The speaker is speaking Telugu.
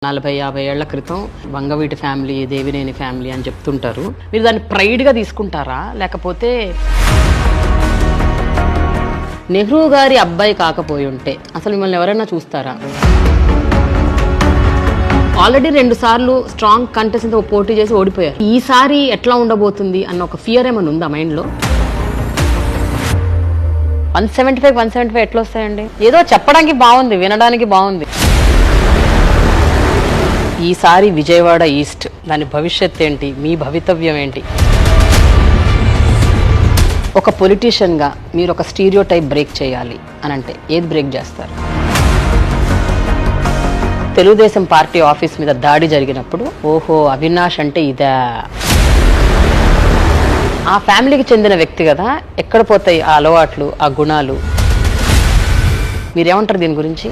40-50 ఏళ్ల క్రితం వంగవీటి ఫ్యామిలీ, దేవినేని ఫ్యామిలీ అని చెప్తుంటారు. మీరు దాన్ని ప్రైడ్గా తీసుకుంటారా, లేకపోతే నెహ్రూ గారి అబ్బాయి కాకపోయి ఉంటే అసలు మిమ్మల్ని ఎవరైనా చూస్తారా? ఆల్రెడీ 2 సార్లు స్ట్రాంగ్ కంటెస్టెంట్ పోటీ చేసి ఓడిపోయారు. ఈసారి ఎట్లా ఉండబోతుంది అన్న ఒక ఫియర్ ఏమైనా ఉందా మైండ్లో? 175 ఎట్లా వస్తాయండి? ఏదో చెప్పడానికి బాగుంది, వినడానికి బాగుంది. ఈసారి విజయవాడ ఈస్ట్ దాని భవిష్యత్ ఏంటి, మీ భవితవ్యం ఏంటి? ఒక పొలిటీషియన్గా మీరు ఒక స్టీరియో టైప్ బ్రేక్ చేయాలి అని అంటే ఏది బ్రేక్ చేస్తారు? తెలుగుదేశం పార్టీ ఆఫీస్ మీద దాడి జరిగినప్పుడు ఓహో అవినాష్ అంటే ఇదా, ఆ ఫ్యామిలీకి చెందిన వ్యక్తి కదా, ఎక్కడ పోతాయి ఆ అలవాట్లు, ఆ గుణాలు? మీరేమంటారు దీని గురించి?